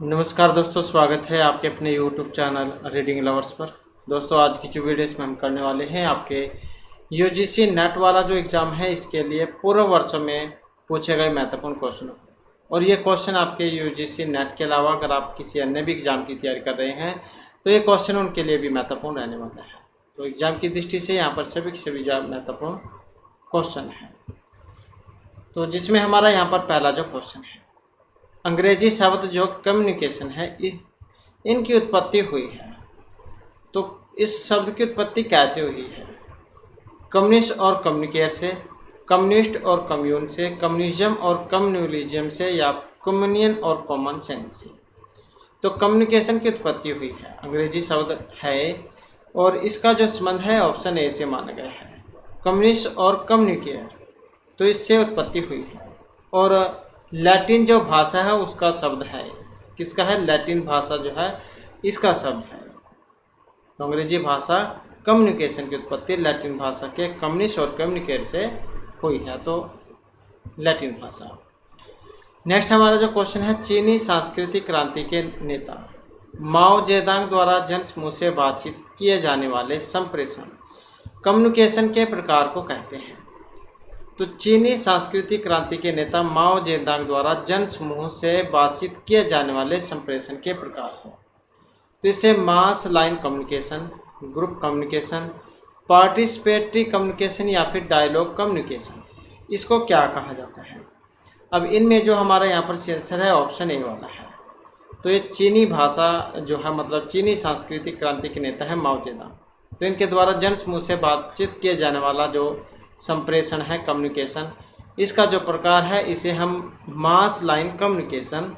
नमस्कार दोस्तों, स्वागत है आपके अपने YouTube चैनल रीडिंग लवर्स पर। दोस्तों, आज की जो वीडियो इसमें हम करने वाले हैं आपके यूजीसी नेट वाला जो एग्ज़ाम है इसके लिए पूर्व वर्षों में पूछे गए महत्वपूर्ण क्वेश्चन। और ये क्वेश्चन आपके यूजीसी नेट के अलावा अगर आप किसी अन्य भी एग्ज़ाम की तैयारी कर रहे हैं तो ये क्वेश्चन उनके लिए भी महत्वपूर्ण रहने वाला है। तो एग्ज़ाम की दृष्टि से यहाँ पर सभी के सभी महत्वपूर्ण क्वेश्चन है। तो जिसमें हमारा यहाँ पर पहला जो क्वेश्चन है, अंग्रेजी शब्द जो कम्युनिकेशन है इनकी उत्पत्ति हुई है। तो इस शब्द की उत्पत्ति कैसे हुई है? कम्युनिस्ट और कम्युनिकेयर से, कम्युनिस्ट और कम्यून से, कम्युनिज्म और कम्युनलिज्म से, या कम्युनियन और कॉमन सेंस से। तो कम्युनिकेशन की उत्पत्ति हुई है, अंग्रेजी शब्द है और इसका जो संबंध है ऑप्शन ए से माना गया है, कम्युनिस्ट और कम्युनिकेयर। तो इससे उत्पत्ति हुई है। और लैटिन जो भाषा है उसका शब्द है, किसका है? लैटिन भाषा जो है इसका शब्द है। तो अंग्रेजी भाषा कम्युनिकेशन की उत्पत्ति लैटिन भाषा के कम्युनिस्ट और कम्युनिकेट से हुई है, तो लैटिन भाषा। नेक्स्ट हमारा जो क्वेश्चन है, चीनी सांस्कृतिक क्रांति के नेता माओ जेदांग द्वारा जनसमूह से बातचीत किए जाने वाले संप्रेषण कम्युनिकेशन के प्रकार को कहते हैं। तो चीनी सांस्कृतिक क्रांति के नेता माओ जेदांग द्वारा जनसमूह से बातचीत किए जाने वाले संप्रेषण के प्रकार हैं। तो इसे mass line communication, group communication, participatory communication या फिर डायलॉग कम्युनिकेशन, इसको क्या कहा जाता है? अब इनमें जो हमारा यहाँ पर आंसर है ऑप्शन ए वाला है। तो ये चीनी भाषा जो है, मतलब चीनी सांस्कृतिक क्रांति के नेता है माओ जेदांग। तो इनके द्वारा जनसमूह से बातचीत किए जाने वाला जो संप्रेषण है कम्युनिकेशन, इसका जो प्रकार है इसे हम मास लाइन कम्युनिकेशन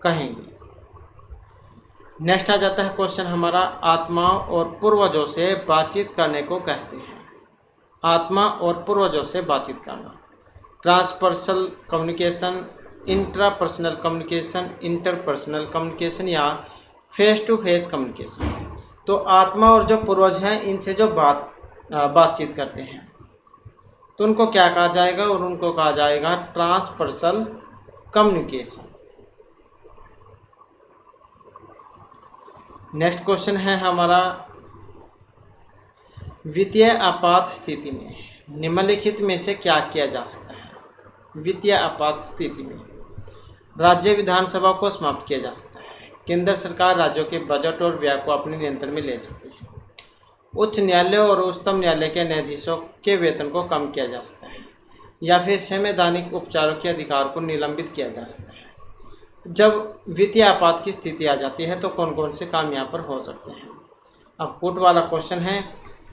कहेंगे। नेक्स्ट आ जाता है क्वेश्चन हमारा, आत्माओं और पूर्वजों से बातचीत करने को कहते हैं। आत्मा और पूर्वजों से बातचीत करना, transpersonal communication, intrapersonal communication, interpersonal communication या फेस टू फेस कम्युनिकेशन। तो आत्मा और जो पूर्वज हैं इनसे जो बातचीत करते हैं तो उनको क्या कहा जाएगा? और उनको कहा जाएगा ट्रांसपर्सनल कम्युनिकेशन। नेक्स्ट क्वेश्चन है हमारा, वित्तीय आपात स्थिति में निम्नलिखित में से क्या किया जा सकता है? वित्तीय आपात स्थिति में राज्य विधानसभा को समाप्त किया जा सकता है, केंद्र सरकार राज्यों के बजट और व्यय को अपने नियंत्रण में ले सकती है, उच्च न्यायालय और उच्चतम न्यायालय के न्यायाधीशों के वेतन को कम किया जा सकता है, या फिर संवैधानिक उपचारों के अधिकार को निलंबित किया जा सकता है। जब वित्तीय आपात की स्थिति आ जाती है तो कौन कौन से काम यहाँ पर हो सकते हैं? अब पुट वाला क्वेश्चन है,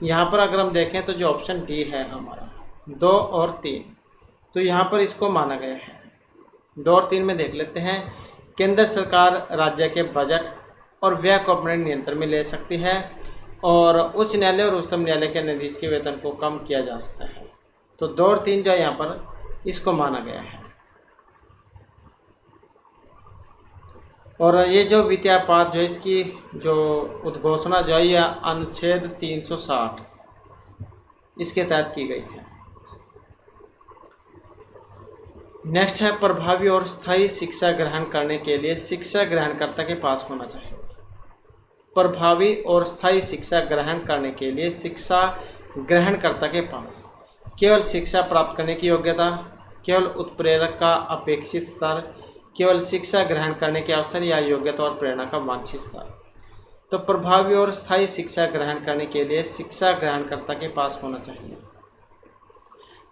यहाँ पर अगर हम देखें तो जो ऑप्शन डी है हमारा 2 और 3, तो यहाँ पर इसको माना गया है। 2 और 3 में देख लेते हैं, केंद्र सरकार राज्य के बजट और व्यय को अपने नियंत्रण में ले सकती है, और उच्च न्यायालय और उच्चतम न्यायालय के न्यायाधीश के वेतन को कम किया जा सकता है। तो 2 और 3 जो है यहाँ पर इसको माना गया है। और ये जो वित्तीय आपात जो है इसकी जो उद्घोषणा जो है यह अनुच्छेद 360 इसके तहत की गई है। नेक्स्ट है, प्रभावी और स्थायी शिक्षा ग्रहण करने के लिए शिक्षा ग्रहणकर्ता के पास होना चाहिए। प्रभावी और स्थायी शिक्षा ग्रहण करने के लिए शिक्षा ग्रहणकर्ता के पास केवल शिक्षा प्राप्त करने की योग्यता, केवल उत्प्रेरक का अपेक्षित स्तर, केवल शिक्षा ग्रहण करने के अवसर या योग्यता और प्रेरणा का वांछित स्तर। तो प्रभावी और स्थायी शिक्षा ग्रहण करने के लिए शिक्षा ग्रहणकर्ता के पास होना चाहिए,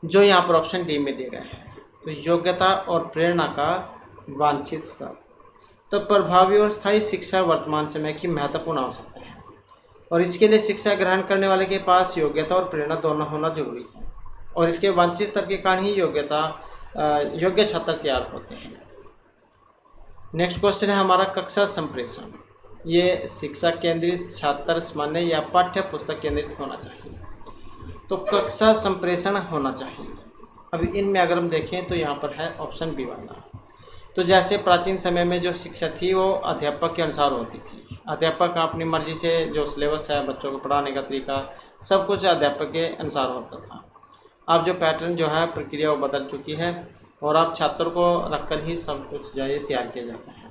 जो यहाँ पर ऑप्शन डी में दिए गए हैं। तो योग्यता और प्रेरणा का वांछित स्तर। तो प्रभावी और स्थायी शिक्षा वर्तमान समय की महत्वपूर्ण आवश्यकता है, और इसके लिए शिक्षा ग्रहण करने वाले के पास योग्यता और प्रेरणा दोनों होना जरूरी है, और इसके वांछित स्तर के कारण ही योग्य छात्र तैयार होते हैं। नेक्स्ट क्वेश्चन है हमारा, कक्षा संप्रेषण ये शिक्षा केंद्रित, छात्र सामान्य या पाठ्य पुस्तक केंद्रित होना चाहिए? तो कक्षा संप्रेषण होना चाहिए। अभी इनमें अगर हम देखें तो यहाँ पर है ऑप्शन बी वाला। तो जैसे प्राचीन समय में जो शिक्षा थी वो अध्यापक के अनुसार होती थी, अध्यापक अपनी मर्जी से जो सिलेबस है, बच्चों को पढ़ाने का तरीका, सब कुछ अध्यापक के अनुसार होता था। अब जो पैटर्न जो है, प्रक्रिया वो बदल चुकी है, और अब छात्रों को रखकर ही सब कुछ जो है तैयार किया जाता है।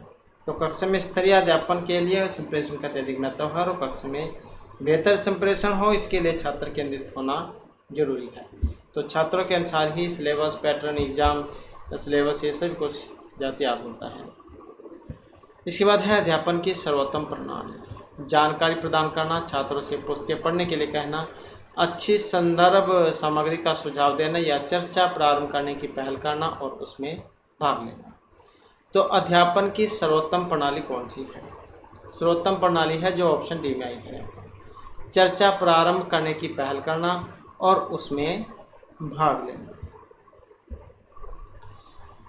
तो कक्षा में स्तरीय अध्यापन के लिए संप्रेषण का अत्यधिक महत्व है और कक्षा में बेहतर संप्रेषण हो इसके लिए छात्र केंद्रित होना जरूरी है। तो छात्रों के अनुसार ही सिलेबस, पैटर्न, एग्जाम सिलेबस ये सब कुछ जातियाब होता है। इसके बाद है अध्यापन की सर्वोत्तम प्रणाली। जानकारी प्रदान करना, छात्रों से पुस्तकें पढ़ने के लिए कहना, अच्छी संदर्भ सामग्री का सुझाव देना या चर्चा प्रारंभ करने की पहल करना और उसमें भाग लेना। तो अध्यापन की सर्वोत्तम प्रणाली कौन सी है? सर्वोत्तम प्रणाली है जो ऑप्शन डी में आई है, चर्चा प्रारंभ करने की पहल करना और उसमें भाग लेना।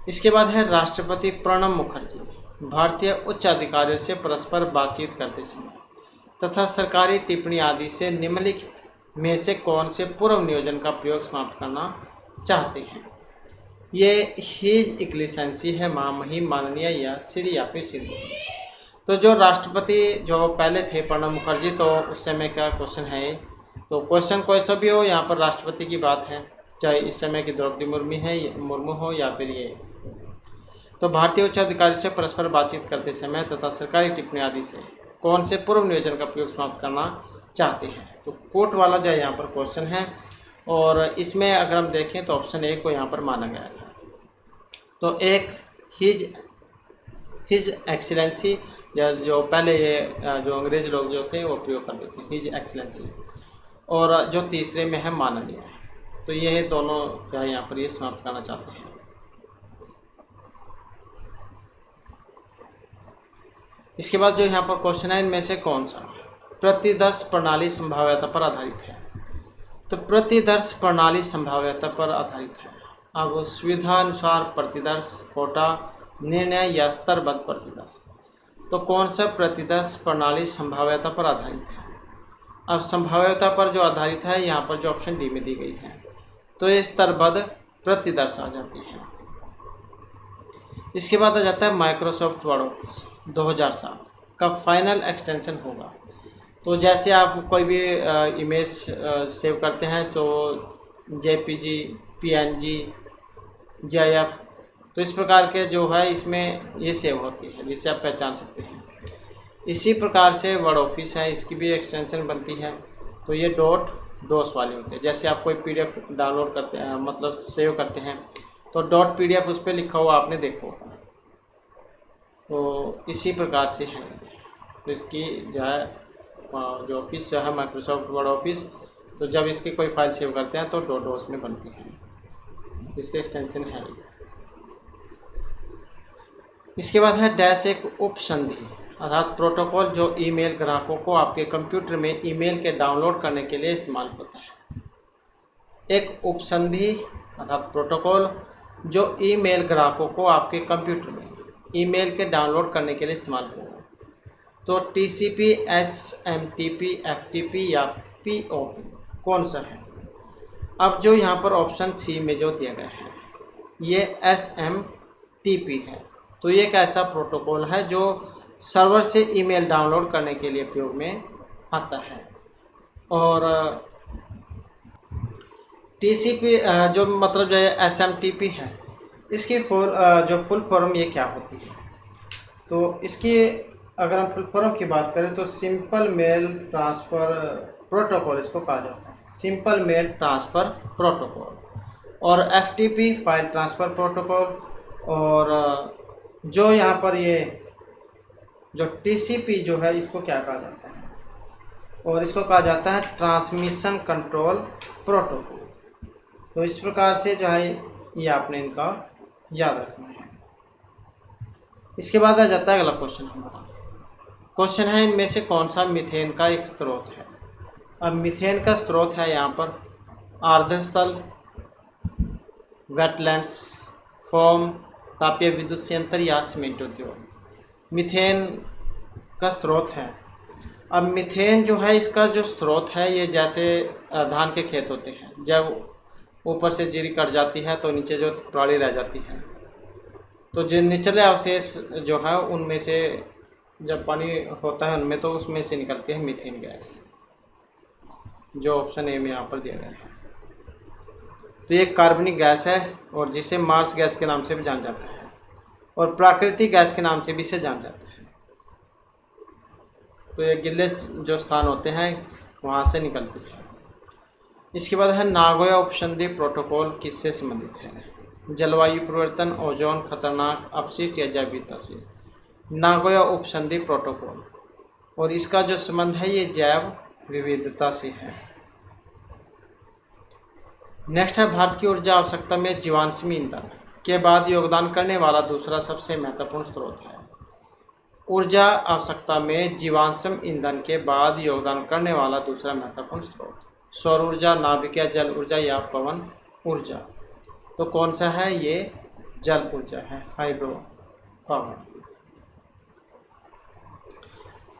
इसके बाद है राष्ट्रपति प्रणब मुखर्जी भारतीय उच्च अधिकारियों से परस्पर बातचीत करते समय तथा सरकारी टिप्पणी आदि से निम्नलिखित में से कौन से पूर्व नियोजन का प्रयोग समाप्त करना चाहते हैं? ये हिज एक्सीलेंसी है, महामहिम, माननीय या श्री या फिर श्रीमती। तो जो राष्ट्रपति जो पहले थे प्रणब मुखर्जी, तो उस समय का क्वेश्चन है, तो क्वेश्चन कोई सा भी हो, यहाँ पर राष्ट्रपति की बात है, चाहे इस समय की द्रौपदी मुर्मू हो या फिर ये। तो भारतीय उच्च अधिकारी से परस्पर बातचीत करते समय तथा सरकारी टिप्पणी आदि से कौन से पूर्व नियोजन का प्रयोग समाप्त करना चाहते हैं? तो कोट वाला जो यहाँ पर क्वेश्चन है, और इसमें अगर हम देखें तो ऑप्शन ए को यहाँ पर माना गया था। तो एक हिज एक्सीलेंसी, या जो पहले ये जो अंग्रेज लोग जो थे वो प्रयोग करते थे, हिज एक्सीलेंसी, और जो तीसरे में है माननीय। तो ये दोनों जो है यहाँ पर ये समाप्त करना चाहते हैं। इसके बाद जो यहाँ पर क्वेश्चन है, इनमें से कौन सा प्रतिदर्श प्रणाली संभाव्यता पर आधारित है? तो प्रतिदर्श प्रणाली संभाव्यता पर आधारित है। अब सुविधा अनुसार प्रतिदर्श, कोटा, निर्णय या स्तरबद्ध प्रतिदर्श। तो कौन सा प्रतिदर्श प्रणाली संभाव्यता पर आधारित है? अब संभाव्यता पर जो आधारित है, यहाँ पर जो ऑप्शन डी में दी गई है, तो ये स्तरबद्ध प्रतिदर्श आ जाती है। इसके बाद आ जाता है माइक्रोसॉफ्ट वर्ड ऑफिस 2007 का फाइनल एक्सटेंशन होगा। तो जैसे आप कोई भी इमेज सेव करते हैं तो जेपीजी, पीएनजी, जीआईएफ, तो इस प्रकार के जो है इसमें ये सेव होती है, जिससे आप पहचान सकते हैं। इसी प्रकार से वर्ड ऑफिस है, इसकी भी एक्सटेंशन बनती है। तो ये डॉस वाले होते हैं। जैसे आप कोई पीडीएफ डाउनलोड करते हैं, मतलब सेव करते हैं, तो .pdf उस पर लिखा हुआ आपने देखा होगा। तो इसी प्रकार से है। तो इसकी जो है जो ऑफिस जो है माइक्रोसॉफ्ट वर्ड ऑफिस, तो जब इसकी कोई फाइल सेव करते हैं तो डॉस में बनती है, इसके एक्सटेंशन है। इसके बाद है डैश एक उपसंधि अर्थात प्रोटोकॉल जो ईमेल ग्राहकों को आपके कंप्यूटर में ईमेल के डाउनलोड करने के लिए इस्तेमाल होता है। एक उपसंधि अर्थात प्रोटोकॉल जो ईमेल ग्राहकों को आपके कंप्यूटर में ईमेल के डाउनलोड करने के लिए इस्तेमाल होगा। तो TCP, SMTP, FTP या POP कौन सा है? अब जो यहाँ पर ऑप्शन सी में जो दिया गया है ये SMTP है। तो ये एक ऐसा प्रोटोकॉल है जो सर्वर से ईमेल डाउनलोड करने के लिए प्रयोग में आता है। और TCP जो मतलब जो है SMTP है, इसकी फुल फॉर्म ये क्या होती है? तो इसकी अगर हम फुल फॉर्म की बात करें तो सिंपल मेल ट्रांसफ़र प्रोटोकॉल इसको कहा जाता है, सिंपल मेल ट्रांसफ़र प्रोटोकॉल। और FTP फाइल ट्रांसफ़र प्रोटोकॉल। और जो यहाँ पर ये जो TCP जो है इसको क्या कहा जाता है? और इसको कहा जाता है ट्रांसमिशन कंट्रोल प्रोटोकॉल। तो इस प्रकार से जो है ये आपने इनका याद रखना है। इसके बाद आ जाता है अगला क्वेश्चन हमारा। क्वेश्चन है इनमें से कौन सा मीथेन का एक स्रोत है? अब मीथेन का स्रोत है यहाँ पर आर्द्रस्थल, वेटलैंड्स, फोम, तापीय विद्युत संयंत्र या सीमेंट उद्योग। मीथेन का स्रोत है। अब मीथेन जो है इसका जो स्रोत है, ये जैसे धान के खेत होते हैं, जब ऊपर से जीरी कट जाती है तो नीचे जो पराली रह जाती है, तो जो निचले अवशेष जो है उनमें से जब पानी होता है उनमें, तो उसमें से निकलती है मीथेन गैस, जो ऑप्शन ए में यहाँ पर दिया गया है। तो ये कार्बनिक गैस है और जिसे मार्स गैस के नाम से भी जाना जाता है। और प्राकृतिक गैस के नाम से भी इसे जाना जाता है। तो ये गिल्ले जो स्थान होते हैं वहाँ से निकलती है। इसके बाद है नागोया उपसंधि प्रोटोकॉल किससे संबंधित है? जलवायु परिवर्तन, ओजोन, खतरनाक अपशिष्ट या जैव विविधता से। नागोया उपसंधि प्रोटोकॉल, और इसका जो संबंध है ये जैव विविधता से है। नेक्स्ट है भारत की ऊर्जा आवश्यकता में जीवाश्म ईंधन के बाद योगदान करने वाला दूसरा सबसे महत्वपूर्ण स्रोत है। ऊर्जा आवश्यकता में जीवाश्म ईंधन के बाद योगदान करने वाला दूसरा महत्वपूर्ण स्रोत सौर ऊर्जा, नाभिकीय जल ऊर्जा या पवन ऊर्जा। तो कौन सा है? ये जल ऊर्जा है, हाइड्रो पावर।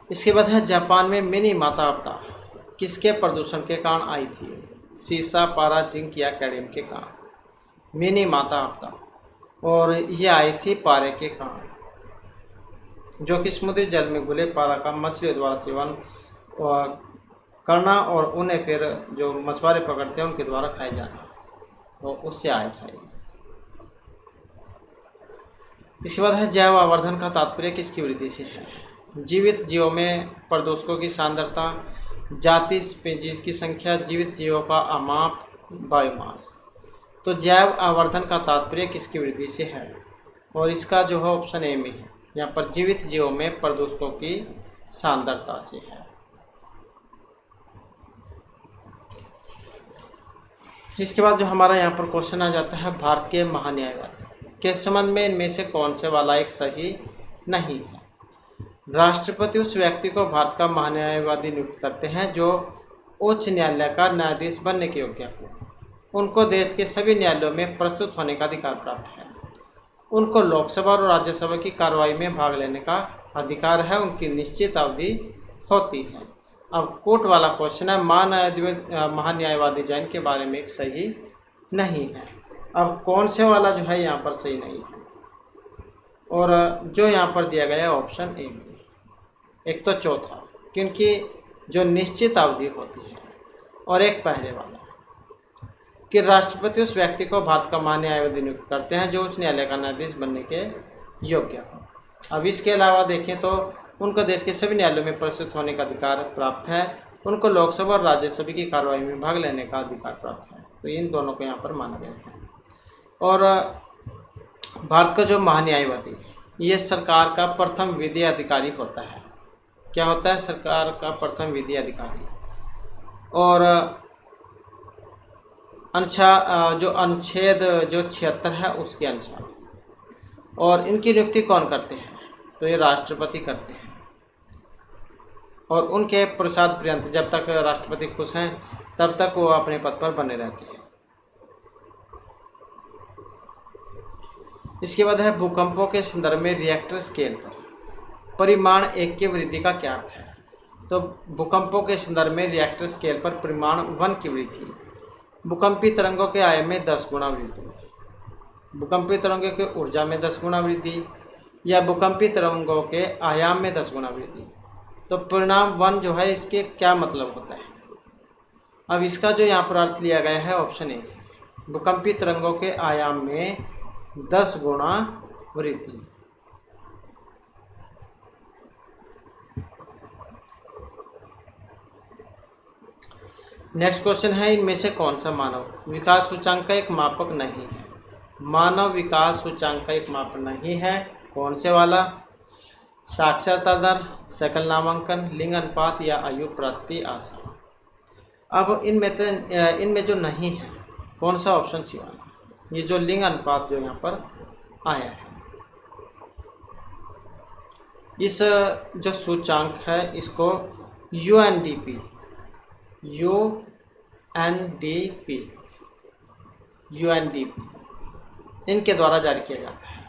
इसके बाद है जापान में मिनी माता आपदा किसके प्रदूषण के कारण आई थी? सीसा, पारा, जिंक या कैडमियम के कारण। मिनी माता आपदा, और ये आई थी पारे के कारण, जो कि समुद्री जल में घुले पारा का मछलियों द्वारा सेवन करना और उन्हें फिर जो मछुआरे पकड़ते हैं उनके द्वारा खाए जाना, तो उससे आया था ये। इसके बाद है जैव आवर्धन का तात्पर्य किसकी वृद्धि से है? जीवित जीवों में प्रदूषकों की सांद्रता, जाति स्पीशीज की संख्या, जीवित जीवों का अमाप, बायोमास। तो जैव आवर्धन का तात्पर्य किसकी वृद्धि से है? और इसका जो है ऑप्शन ए में है, यहाँ पर जीवित जीवों में प्रदूषकों की सांद्रता से है। इसके बाद जो हमारा यहाँ पर क्वेश्चन आ जाता है भारत के महान्यायवादी के संबंध में इनमें से कौन से वाला एक सही नहीं है? राष्ट्रपति उस व्यक्ति को भारत का महान्यायवादी नियुक्त करते हैं जो उच्च न्यायालय का न्यायाधीश बनने के योग्य हो। उनको देश के सभी न्यायालयों में प्रस्तुत होने का अधिकार प्राप्त है। उनको लोकसभा और राज्यसभा की कार्रवाई में भाग लेने का अधिकार है। उनकी निश्चित अवधि होती है। अब कोर्ट वाला क्वेश्चन है महान्यायवादी जैन के बारे में एक सही नहीं है। अब कौन से वाला जो है यहाँ पर सही नहीं है? और जो यहाँ पर दिया गया है ऑप्शन ए में, एक तो चौथा, क्योंकि जो निश्चित अवधि होती है, और एक पहले वाला कि राष्ट्रपति उस व्यक्ति को भारत का महान्यायवादी नियुक्त करते हैं जो उच्च न्यायालय का न्यायाधीश बनने के योग्य हो। अब इसके अलावा देखें तो उनको देश के सभी न्यायालयों में प्रस्तुत होने का अधिकार प्राप्त है। उनको लोकसभा और राज्यसभा की कार्रवाई में भाग लेने का अधिकार प्राप्त है। तो इन दोनों को यहाँ पर माना गया है। और भारत का जो महान्यायवादी ये सरकार का प्रथम विधि अधिकारी होता है। क्या होता है? सरकार का प्रथम विधि अधिकारी। और अनुच्छेद जो 76 है उसके अनुसार। और इनकी नियुक्ति कौन करते हैं? तो ये राष्ट्रपति करते हैं। और उनके प्रसाद पर्यंत जब तक राष्ट्रपति खुश हैं तब तक वो अपने पद पर बने रहते हैं। इसके बाद है भूकंपों के संदर्भ में रिएक्टर स्केल पर परिमाण 1 की वृद्धि का क्या अर्थ है? तो भूकंपों के संदर्भ में रिएक्टर स्केल पर परिमाण 1 की वृद्धि भूकंपीय तरंगों के आयाम में 10 गुना वृद्धि, भूकंपीय तरंगों की ऊर्जा में 10 गुना वृद्धि, या भूकंपीय तरंगों के आयाम में 10 गुना वृद्धि। तो परिणाम 1 जो है इसके क्या मतलब होता है? अब इसका जो यहाँ पर अर्थ लिया गया है ऑप्शन ए से, भूकंपीय तरंगों के आयाम में 10 गुना वृद्धि। नेक्स्ट क्वेश्चन है इनमें से कौन सा मानव विकास सूचांक का एक मापक नहीं है? मानव विकास सूचांक का एक मापक नहीं है, कौन से वाला? साक्षरता दर, सकल नामांकन, लिंग अनुपात या आयु प्रति आशा। अब इनमें जो नहीं है कौन सा? ऑप्शन सी वाला, ये जो लिंग अनुपात जो यहाँ पर आया है। इस जो सूचांक है इसको यूएनडीपी इनके द्वारा जारी किया जाता है।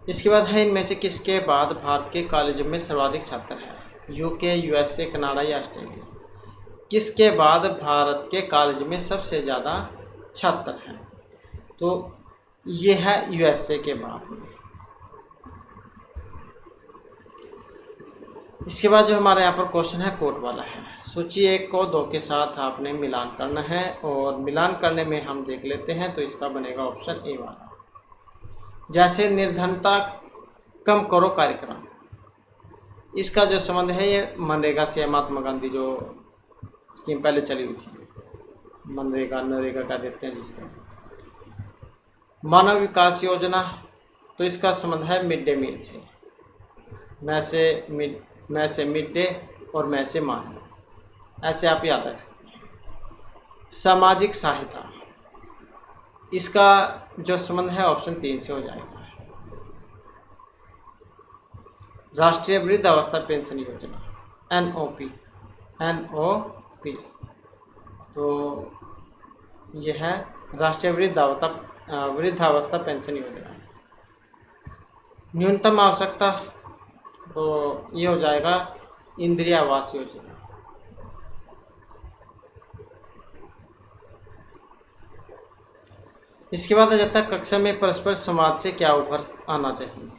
इसके बाद है इनमें से किसके बाद भारत के कॉलेजों में सर्वाधिक छात्र हैं? यूके, यूएसए, कनाडा या ऑस्ट्रेलिया। किसके बाद भारत के कॉलेज में सबसे ज़्यादा छात्र हैं? तो ये है यूएसए के बाद में। इसके बाद जो हमारे यहाँ पर क्वेश्चन है कोट वाला है। सूची 1 को 2 के साथ आपने मिलान करना है और मिलान करने में हम देख लेते हैं तो इसका बनेगा ऑप्शन ए वाला। जैसे निर्धनता कम करो कार्यक्रम, इसका जो संबंध है ये मनरेगा से, महात्मा गांधी जो स्कीम पहले चली हुई थी, मनरेगा नरेगा का देते हैं जिसको। मानव विकास योजना, तो इसका संबंध है मिड डे मील से, मैं से मिड डे और मैं से मान, ऐसे आप याद रख सकते हैं। सामाजिक सहायता, इसका जो संबंध है ऑप्शन 3 से हो जाएगा। राष्ट्रीय वृद्धावस्था पेंशन योजना, NOP, तो यह है राष्ट्रीय वृद्धावस्था पेंशन योजना। न्यूनतम आवश्यकता, तो ये हो जाएगा इंदिरा आवास योजना। इसके बाद आ जाता है कक्षा में परस्पर संवाद से क्या उभर आना चाहिए।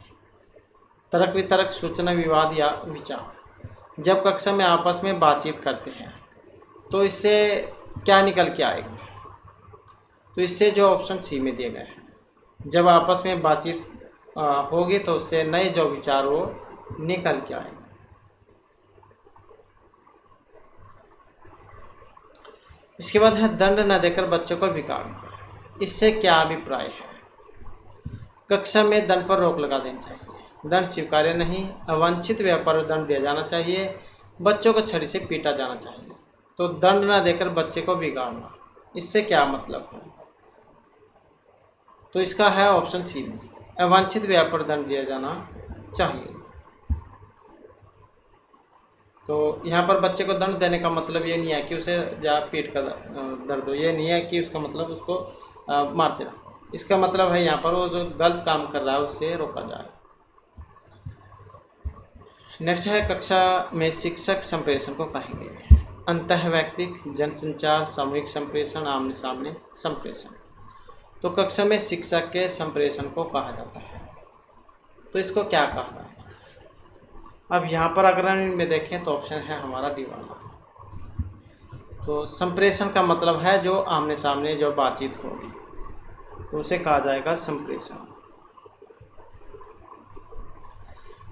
तर्क वितर्क, सूचना विवाद या विचार। जब कक्षा में आपस में बातचीत करते हैं तो इससे क्या निकल के आएगा, तो इससे जो ऑप्शन सी में दिए गए हैं, जब आपस में बातचीत होगी तो उससे नए जो विचार वो निकल के आएंगे। इसके बाद है दंड न देकर बच्चों को बिगाड़ना, इससे क्या अभिप्राय है। कक्षा में दंड पर रोक लगा देनी चाहिए, दंड स्वीकार्य नहीं, अवांछित व्यय पर दंड दिया जाना चाहिए, बच्चों को छड़ी से पीटा जाना चाहिए। तो दंड न देकर बच्चे को बिगाड़ना, इससे क्या मतलब है, तो इसका है ऑप्शन सी में, अवांछित व्यय पर दंड दिया जाना चाहिए। तो यहाँ पर बच्चे को दंड देने का मतलब ये नहीं है कि उसे जा पीट कर दर्द हो, ये नहीं है कि उसका मतलब उसको मारते रहो, इसका मतलब है यहाँ पर वो जो गलत काम कर रहा है उससे रोका जाए। नेक्स्ट है कक्षा में शिक्षक संप्रेषण को कहेंगे अंतः वैयक्तिक, जनसंचार, सामूहिक संप्रेषण, आमने सामने संप्रेषण। तो कक्षा में शिक्षक के संप्रेषण को कहा जाता है, तो इसको क्या कहा जाता है। अब यहाँ पर अग्रणी में देखें तो ऑप्शन है हमारा डी वाला। तो संप्रेषण का मतलब है जो आमने सामने जो बातचीत होगी, तो उसे कहा जाएगा संप्रेषण।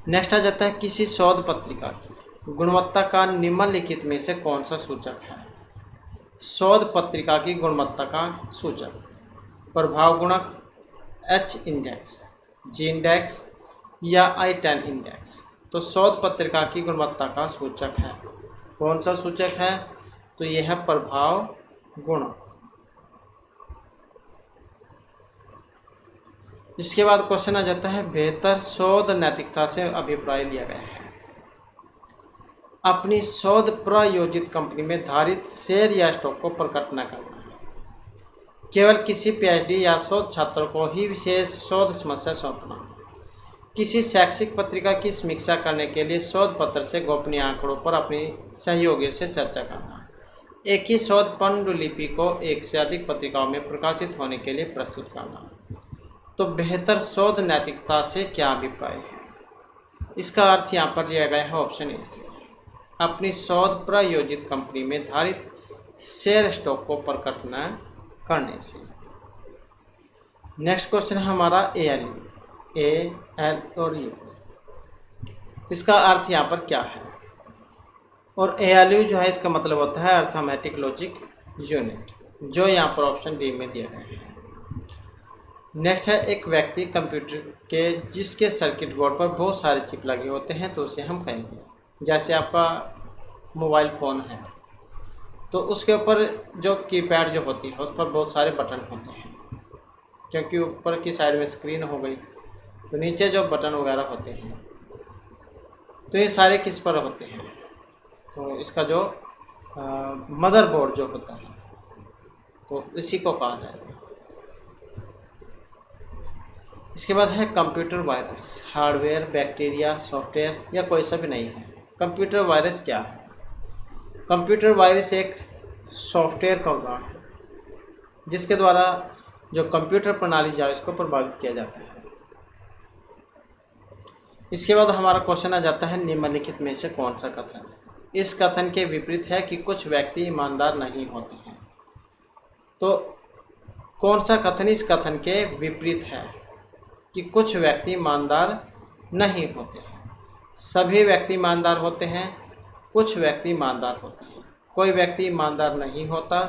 नेक्स्ट आ जाता है किसी शोध पत्रिका की गुणवत्ता का निम्नलिखित में से कौन सा सूचक है। शोध पत्रिका की गुणवत्ता का सूचक, प्रभाव गुणक, H इंडेक्स, G इंडेक्स या I10 इंडेक्स। तो शोध पत्रिका की गुणवत्ता का सूचक है, कौन सा सूचक है, तो यह है प्रभाव गुणक। इसके बाद क्वेश्चन आ जाता है बेहतर शोध नैतिकता से अभिप्राय लिया गया है। अपनी शोध प्रायोजित कंपनी में धारित शेयर या स्टॉक को प्रकट न करना, केवल किसी PhD या शोध छात्र को ही विशेष शोध समस्या सौंपना, किसी शैक्षिक पत्रिका की समीक्षा करने के लिए शोध पत्र से गोपनीय आंकड़ों पर अपनी सहयोगियों से चर्चा करना, एक ही शोध पांडुलिपि को एक से अधिक पत्रिकाओं में प्रकाशित होने के लिए प्रस्तुत करना। तो बेहतर शोध नैतिकता से क्या अभिप्राय है, इसका अर्थ यहाँ पर लिया गया है ऑप्शन ए से, अपनी शोध प्रायोजित कंपनी में धारित शेयर स्टॉक को प्रकट न करने से। नेक्स्ट क्वेश्चन है हमारा ALU, A, L और U, इसका अर्थ यहाँ पर क्या है। और ALU जो है इसका मतलब होता है अर्थमेटिक लॉजिक यूनिट, जो यहाँ पर ऑप्शन डी में दिया गया है। नेक्स्ट है एक व्यक्ति कंप्यूटर के जिसके सर्किट बोर्ड पर बहुत सारे चिप लगे होते हैं तो उसे हम कहेंगे, जैसे आपका मोबाइल फ़ोन है तो उसके ऊपर जो कीपैड जो होती है उस पर बहुत सारे बटन होते हैं, क्योंकि ऊपर की साइड में स्क्रीन हो गई तो नीचे जो बटन वगैरह होते हैं तो ये सारे किस पर होते हैं, तो इसका जो मदरबोर्ड जो होता है तो इसी को कहा जाएगा। इसके बाद है computer virus, hardware, bacteria, software या कोई सा भी नहीं है। कंप्यूटर वायरस क्या है। कंप्यूटर वायरस एक सॉफ्टवेयर का उदाहरण है जिसके द्वारा जो कंप्यूटर प्रणाली जाए उसको प्रभावित किया जाता है। इसके बाद हमारा क्वेश्चन आ जाता है निम्नलिखित में से कौन सा कथन इस कथन के विपरीत है कि कुछ व्यक्ति ईमानदार नहीं होते हैं। तो कौन सा कथन इस कथन के विपरीत है, कि कुछ व्यक्ति ईमानदार नहीं होते हैं। सभी व्यक्ति ईमानदार होते हैं, कुछ व्यक्ति ईमानदार होते हैं, कोई व्यक्ति ईमानदार नहीं होता,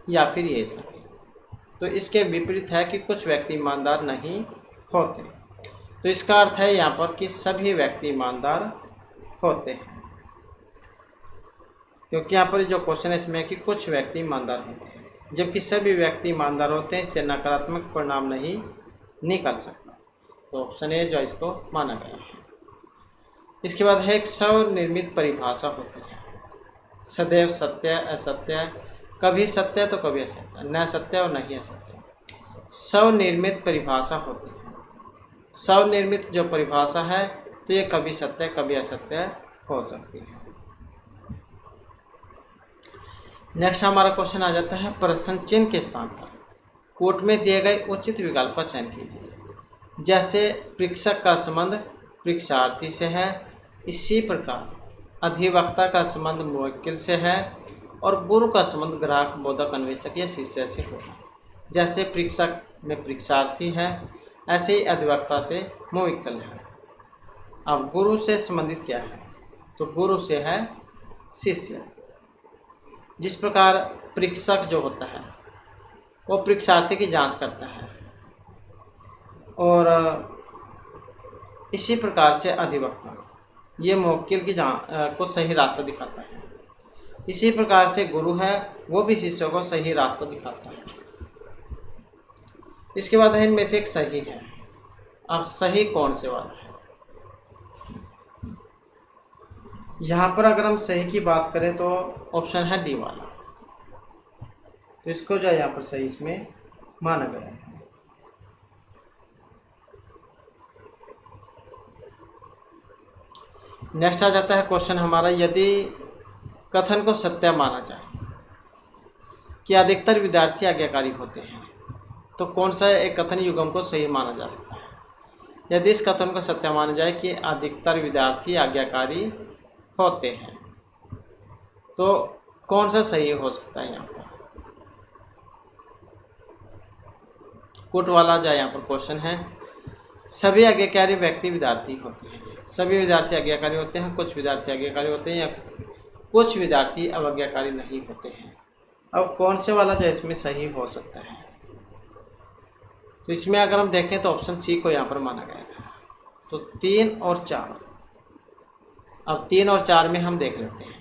या फिर ये सभी। तो इसके विपरीत है कि कुछ व्यक्ति ईमानदार नहीं होते। तो इसका अर्थ है यहाँ पर कि सभी व्यक्ति ईमानदार होते हैं, क्योंकि यहाँ पर जो क्वेश्चन है इसमें कि कुछ व्यक्ति ईमानदार होते हैं, जबकि सभी व्यक्ति ईमानदार होते हैं, इससे नकारात्मक परिणाम नहीं निकल सकता। तो ऑप्शन ए जो इसको माना गया है। इसके बाद है एक स्वनिर्मित परिभाषा होती है। सदैव सत्य, असत्य, कभी सत्य तो कभी असत्य, न सत्य और नहीं असत्य। स्वनिर्मित परिभाषा होती है। स्वनिर्मित जो परिभाषा है तो ये कभी सत्य कभी असत्य हो सकती है। नेक्स्ट हमारा क्वेश्चन आ जाता है प्रश्न चिन्ह के स्थान पर कोट में दिए गए उचित विकल्प का चयन कीजिए। जैसे परीक्षक का संबंध परीक्षार्थी से है, इसी प्रकार अधिवक्ता का संबंध मुवक्किल से है और गुरु का संबंध ग्राहक, बोधक, अन्वेषक या शिष्य से होगा। जैसे परीक्षक में परीक्षार्थी है, ऐसे ही अधिवक्ता से मुवक्किल है। अब गुरु से संबंधित क्या है, तो गुरु से है शिष्य। जिस प्रकार परीक्षक जो होता है वो परीक्षार्थी की जांच करता है, और इसी प्रकार से अधिवक्ता ये मुवक्किल की जांच को सही रास्ता दिखाता है। इसी प्रकार से गुरु है, वो भी शिष्यों को सही रास्ता दिखाता है। इसके बाद है इनमें से एक सही है। अब सही कौन से वाला है? यहाँ पर अगर हम सही की बात करें तो ऑप्शन है डी वाला। तो इसको जो है यहाँ पर सही इसमें माना गया है। नेक्स्ट आ जाता है क्वेश्चन हमारा, यदि कथन को सत्य माना जाए कि अधिकतर विद्यार्थी आज्ञाकारी होते हैं, तो कौन सा एक कथन युग्म को सही माना जा सकता है? यदि इस कथन को सत्य माना जाए कि अधिकतर विद्यार्थी आज्ञाकारी होते हैं, तो कौन सा सही हो सकता है? यहाँ पर कोट वाला जो यहाँ पर क्वेश्चन है, सभी आज्ञाकारी व्यक्ति विद्यार्थी होते हैं। सभी विद्यार्थी आज्ञाकारी होते हैं, कुछ विद्यार्थी आज्ञाकारी होते हैं, या कुछ विद्यार्थी अवज्ञाकारी नहीं होते हैं। अब कौन से वाला जो इसमें सही हो सकता है? तो इसमें अगर हम देखें तो ऑप्शन सी को यहाँ पर माना गया था। तो 3 और 4, अब 3 और 4 में हम देख लेते हैं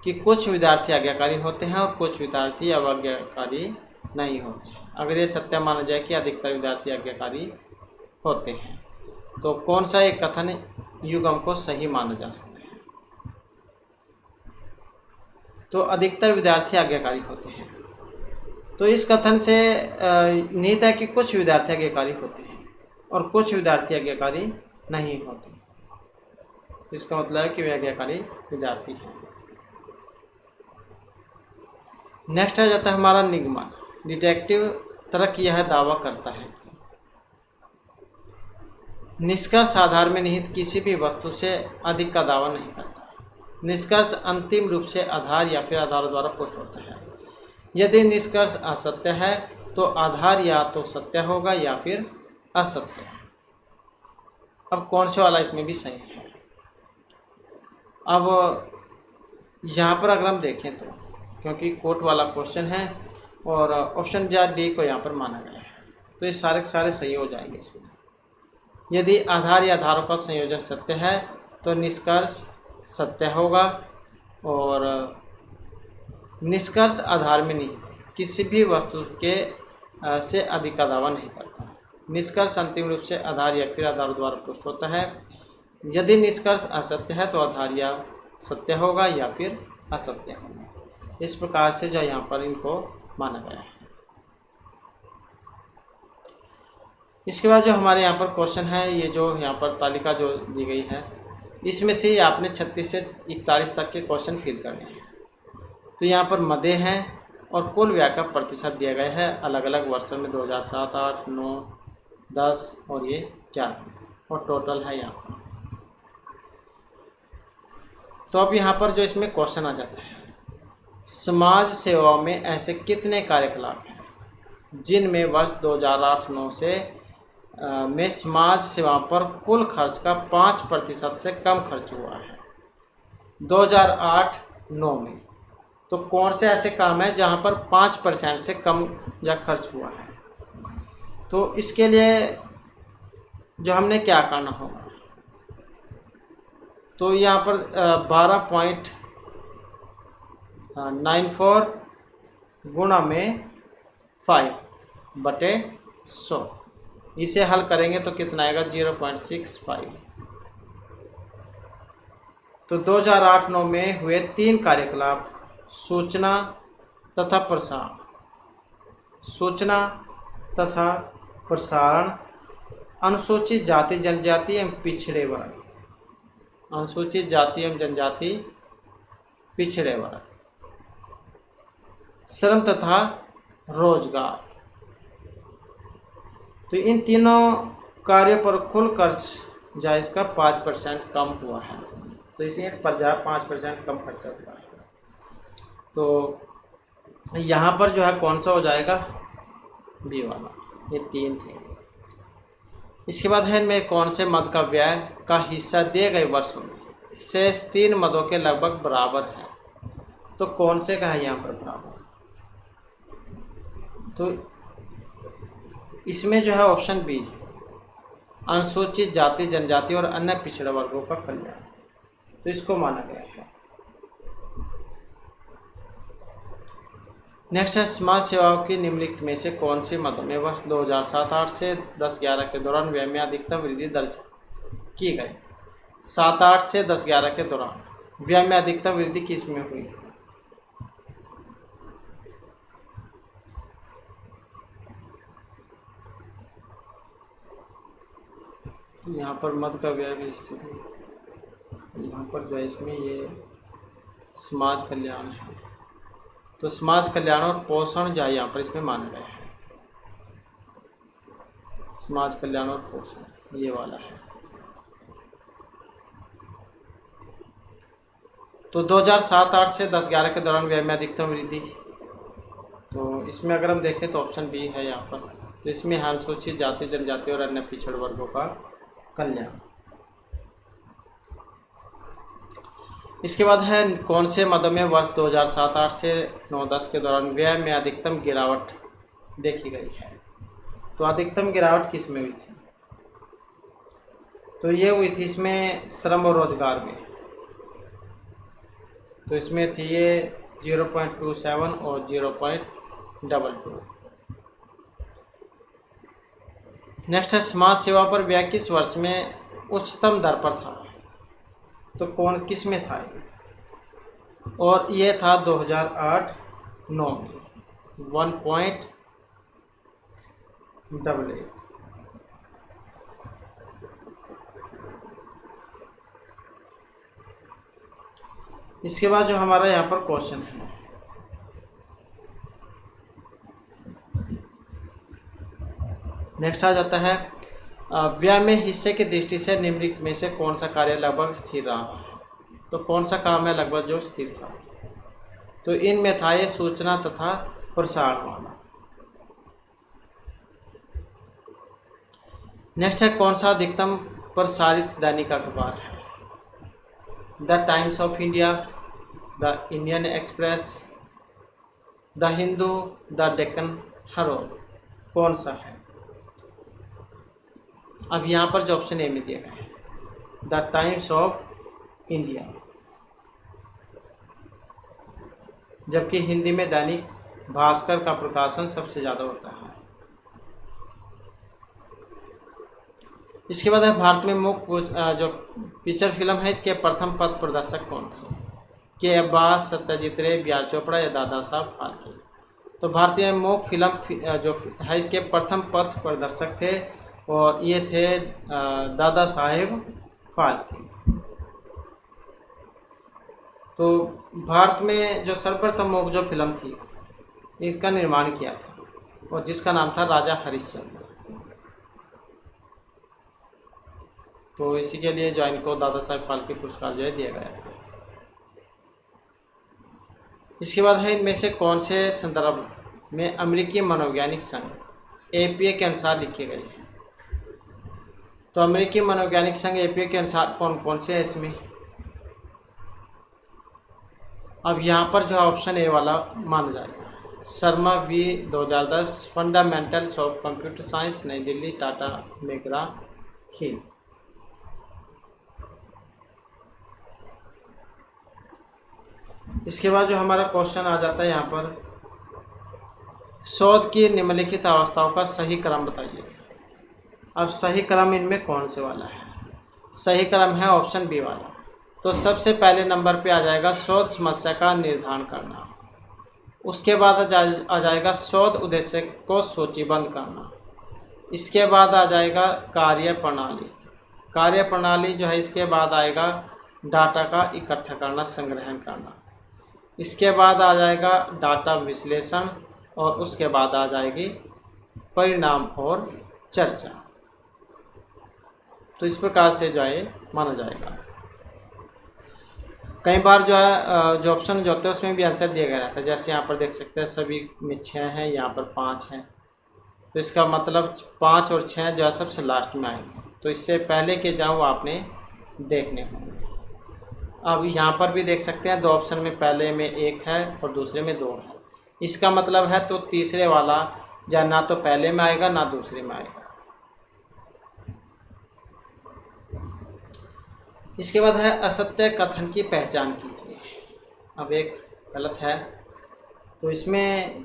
कि कुछ विद्यार्थी आज्ञाकारी होते हैं और कुछ विद्यार्थी अवज्ञाकारी नहीं होते हैं। अगर ये सत्य माना जाए कि अधिकतर विद्यार्थी आज्ञाकारी होते हैं, तो कौन सा एक कथन युग्म को सही माना जा सकता है? तो अधिकतर विद्यार्थी आज्ञाकारी होते हैं। तो इस कथन से निहित है कि कुछ विद्यार्थी आज्ञाकारी होते हैं और कुछ विद्यार्थी आज्ञाकारी नहीं होते। तो इसका मतलब है कि वे आज्ञाकारी विद्यार्थी हैं। नेक्स्ट आ जाता है हमारा निगमन। डिटेक्टिव तर्क यह दावा करता है कि निष्कर्ष आधार में निहित किसी भी वस्तु से अधिक का दावा नहीं करता। निष्कर्ष अंतिम रूप से आधार या फिर आधार द्वारा पुष्ट होता है। यदि निष्कर्ष असत्य है तो आधार या तो सत्य होगा या फिर असत्य। अब कौन से वाला इसमें भी सही है? अब यहाँ पर अगर हम देखें तो, क्योंकि कोट वाला क्वेश्चन है और ऑप्शन डी को यहाँ पर माना गया है, तो ये सारे के सारे सही हो जाएंगे इसमें। यदि आधार या आधारों का संयोजन सत्य है तो निष्कर्ष सत्य होगा, और निष्कर्ष आधार में निहित किसी भी वस्तु के से अधिक का दावा नहीं करता। निष्कर्ष अंतिम रूप से आधार या फिर आधार द्वारा पुष्ट होता है। यदि निष्कर्ष असत्य है तो आधार या सत्य होगा या फिर असत्य होगा। इस प्रकार से जो यहाँ पर इनको माना गया है। इसके बाद जो हमारे यहाँ पर क्वेश्चन है, ये जो यहाँ पर तालिका जो दी गई है, इसमें से आपने 36 से 41 तक के क्वेश्चन फिल करने हैं। तो यहाँ पर मदे हैं और कुल व्यय का प्रतिशत दिया गया है अलग अलग वर्षों में, 2007, 8, 9, 10 और ये 4, और टोटल है यहाँ पर। तो अब यहाँ पर जो इसमें क्वेश्चन आ जाता है, समाज सेवा में ऐसे कितने कार्यकलाप हैं जिनमें वर्ष 2008-9 से में समाज सेवा पर कुल खर्च का 5% से कम खर्च हुआ है। 2008-9 में तो कौन से ऐसे काम है जहां पर 5% से कम या खर्च हुआ है? तो इसके लिए जो हमने क्या करना होगा, तो यहाँ पर 12.94 गुणा में 5/100, इसे हल करेंगे तो कितना आएगा? 0.65। तो 2008-9 में हुए 3 कार्यकलाप: सूचना तथा प्रसारण, सूचना तथा प्रसारण, अनुसूचित जाति जनजाति एवं पिछड़े वर्ग, अनुसूचित जाति एवं जनजाति पिछड़े वर्ग, श्रम तथा रोजगार। तो इन तीनों कार्यों पर कुल खर्च जो इसका 5% कम हुआ है, तो इसी पर 5% कम खर्चा हुआ है। तो यहाँ पर जो है कौन सा हो जाएगा? बी वाला। ये 3 थे। इसके बाद है इनमें कौन से मद का व्यय का हिस्सा दिए गए वर्षों में शेष 3 मदों के लगभग बराबर है? तो कौन से का है यहाँ पर बराबर? तो इसमें जो है ऑप्शन बी, अनुसूचित जाति जनजाति और अन्य पिछड़े वर्गों का कल्याण, तो इसको माना गया है। नेक्स्ट है समाज सेवाओं की निम्नलिखित में से कौन से मदों में वर्ष 2007-8 से 10-11 के दौरान व्यय में अधिकतम वृद्धि दर्ज की गई? 7-8 से 10-11 के दौरान व्यय में अधिकतम वृद्धि किस में हुई? यहाँ पर मद का व्यय भी यहाँ पर जो है इसमें ये समाज कल्याण है, तो समाज कल्याण और पोषण जो है यहाँ पर इसमें माना गया है। समाज कल्याण और पोषण ये वाला है। तो 2007-8 से 10-11 के दौरान व्यय में अधिकतम वृद्धि, तो इसमें अगर हम देखें तो ऑप्शन बी है यहाँ पर। तो इसमें अनुसूचित जाति जनजाति और अन्य पिछड़े वर्गों का कल्याण। इसके बाद है कौन से मदों में वर्ष 2007-8 से 9-10 के दौरान व्यय में अधिकतम गिरावट देखी गई है? तो अधिकतम गिरावट किस में हुई थी? तो ये हुई थी इसमें श्रम और रोजगार में, तो इसमें थी ये 0.27 और 0.22। नेक्स्ट है समाज सेवा पर व्यय किस वर्ष में उच्चतम दर पर था? तो कौन किस में था ये? और ये था 2008-9 में 1.88। इसके बाद जो हमारा यहाँ पर क्वेश्चन है, नेक्स्ट आ जाता है व्यय में हिस्से की दृष्टि से निम्नलिखित में से कौन सा कार्य लगभग स्थिर रहा? तो कौन सा काम है लगभग जो स्थिर था? तो इनमें था ये सूचना तथा प्रसारण वाला। नेक्स्ट है कौन सा अधिकतम प्रसारित दैनिक अखबार है? The times of India, the Indian express, the Hindu, the Deccan Harold, कौन सा है? अब यहाँ पर जो ऑप्शन ए में दिया गया है द टाइम्स ऑफ इंडिया, जबकि हिंदी में दैनिक भास्कर का प्रकाशन सबसे ज़्यादा होता है। इसके बाद है भारत में मुख्य जो फीचर फिल्म है इसके प्रथम पथ प्रदर्शक कौन थे? के अब्बास, सत्यजीत रे, बी आर चोपड़ा या दादा साहब फाल्के? तो भारतीय मुख्य फिल्म जो है इसके प्रथम पथ प्रदर्शक थे और ये थे दादा साहेब फाल्के। तो भारत में जो सर्वप्रथम मुख्य जो फिल्म थी इसका निर्माण किया था और जिसका नाम था राजा हरिश्चंद्र। तो इसी के लिए जो इनको दादा साहेब फाल्के पुरस्कार जो है दिया गया था। इसके बाद है इनमें से कौन से संदर्भ में अमेरिकी मनोवैज्ञानिक संघ APA के अनुसार लिखी गई है। तो अमेरिकी मनोवैज्ञानिक संघ APA के अनुसार कौन कौन से है इसमें? अब यहाँ पर जो है ऑप्शन ए वाला माना जाएगा। Sharma V 2010, fundamentals of computer science, नई दिल्ली, टाटा मैकग्रा हिल। इसके बाद जो हमारा क्वेश्चन आ जाता है यहाँ पर, शोध की निम्नलिखित अवस्थाओं का सही क्रम बताइए। अब सही क्रम इनमें कौन से वाला है? सही क्रम है ऑप्शन बी वाला। तो सबसे पहले नंबर पे आ जाएगा शोध समस्या का निर्धारण करना, उसके बाद आ जाएगा शोध उद्देश्य को सूचीबद्ध करना, इसके बाद आ जाएगा कार्यप्रणाली। कार्यप्रणाली जो है इसके बाद आएगा डाटा का इकट्ठा करना, संग्रहण करना, इसके बाद आ जाएगा डाटा विश्लेषण और उसके बाद आ जाएगी परिणाम और चर्चा। तो इस प्रकार से जो है माना जाएगा। कई बार जो है जो ऑप्शन जो होते हैं उसमें भी आंसर दिया गया रहता है। जैसे यहाँ पर देख सकते हैं सभी में 6 हैं, यहाँ पर 5 हैं, तो इसका मतलब 5 और 6 जो है सबसे लास्ट में आएंगे। तो इससे पहले के जाओ आपने देखने होंगे। अब यहाँ पर भी देख सकते हैं 2 ऑप्शन में पहले में 1 है और दूसरे में 2 है। इसका मतलब है तो तीसरे वाला या ना तो पहले में आएगा ना दूसरे में आएगा। इसके बाद है असत्य कथन की पहचान कीजिए। अब एक गलत है, तो इसमें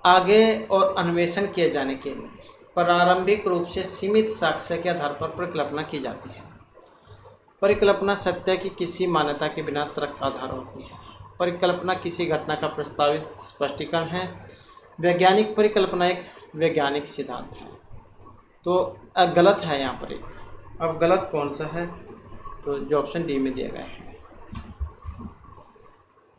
आगे और अन्वेषण किए जाने के लिए प्रारंभिक रूप से सीमित साक्ष्य के आधार पर परिकल्पना की जाती है। परिकल्पना सत्य की किसी मान्यता के बिना तर्क का आधार होती है। परिकल्पना किसी घटना का प्रस्तावित स्पष्टीकरण है। वैज्ञानिक परिकल्पना एक वैज्ञानिक सिद्धांत है। तो गलत है यहाँ पर एक। अब गलत कौन सा है? तो जो ऑप्शन डी में दिया गया है।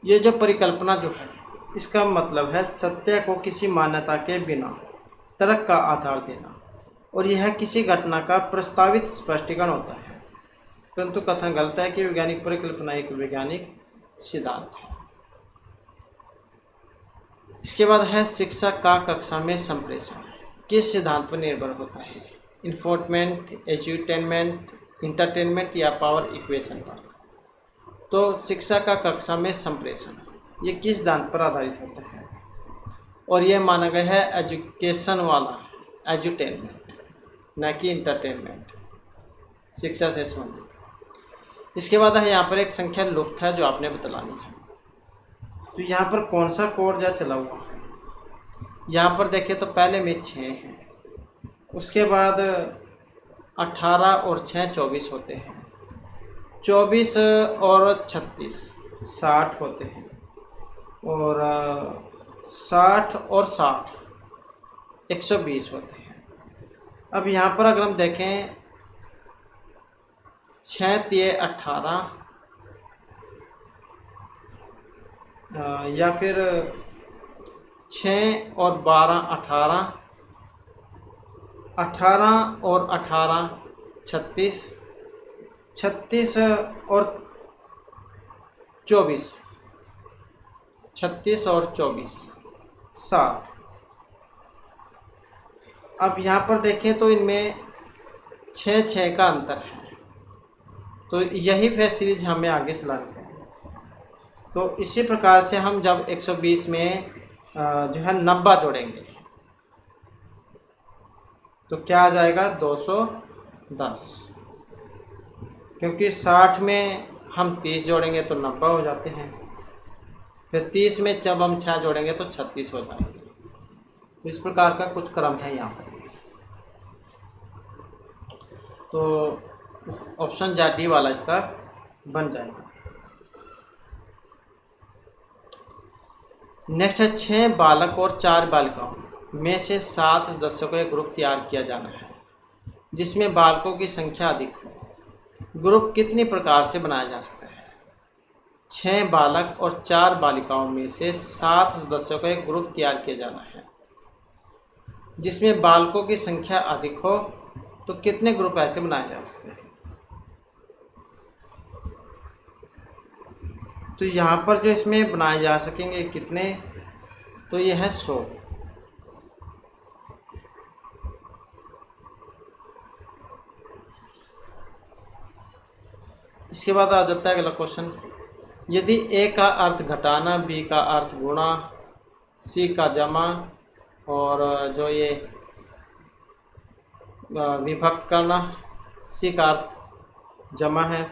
ये जो परिकल्पना जो है इसका मतलब है सत्य को किसी मान्यता के बिना तर्क का आधार देना, और यह किसी घटना का प्रस्तावित स्पष्टीकरण होता है। परंतु कथन गलत है कि वैज्ञानिक परिकल्पना एक वैज्ञानिक सिद्धांत है। इसके बाद है शिक्षा का कक्षा में संप्रेषण किस सिद्धांत पर निर्भर होता है? इन्फोर्समेंट, एजुटेनमेंट, इंटरटेनमेंट या पावर इक्वेशन पर। तो शिक्षा का कक्षा में संप्रेषण ये किस सिद्धांत पर आधारित होता है? और यह माना गया है एजुकेशन वाला, एजुटेनमेंट, न कि इंटरटेनमेंट, शिक्षा से संबंधित। इसके बाद है यहाँ पर एक संख्या लुप्त है जो आपने बतलानी है। तो यहाँ पर कौन सा कोड या चला हुआ है? यहाँ पर देखें तो पहले में 6 हैं, उसके बाद 18 और 6 24 होते हैं, 24 और 36 60 होते हैं, और 60 और 60 120 होते हैं। अब यहाँ पर अगर हम देखें 6 3 18 या फिर 6 और 12 18, 18 और 18 36, 36 और 24, 36 और 24 60। अब यहाँ पर देखें तो इनमें 6 का अंतर है, तो यही फिर सीरीज हमें आगे चलानी है। तो इसी प्रकार से हम जब 120 में जो है 90 जोड़ेंगे तो क्या आ जाएगा 210, क्योंकि 60 में हम 30 जोड़ेंगे तो 90 हो जाते हैं, फिर 30 में जब हम 6 जोड़ेंगे तो 36 हो जाएंगे। तो इस प्रकार का कुछ क्रम है यहाँ पर। तो ऑप्शन डी वाला इसका बन जाएगा। नेक्स्ट है 6 बालक और 4 बालिकाओं में से 7 सदस्यों का एक ग्रुप तैयार किया जाना है जिसमें बालकों की संख्या अधिक हो। ग्रुप कितनी प्रकार से बनाया जा सकता है? 6 बालक और 4 बालिकाओं में से 7 सदस्यों का एक ग्रुप तैयार किया जाना है जिसमें बालकों की संख्या अधिक हो, तो कितने ग्रुप ऐसे बनाए जा सकते हैं? तो यहाँ पर जो इसमें बनाए जा सकेंगे कितने, तो ये है 100। इसके बाद आ जाता है अगला क्वेश्चन, यदि ए का अर्थ घटाना, बी का अर्थ गुणा, सी का जमा और जो ये विभक्त करना, सी का अर्थ जमा है,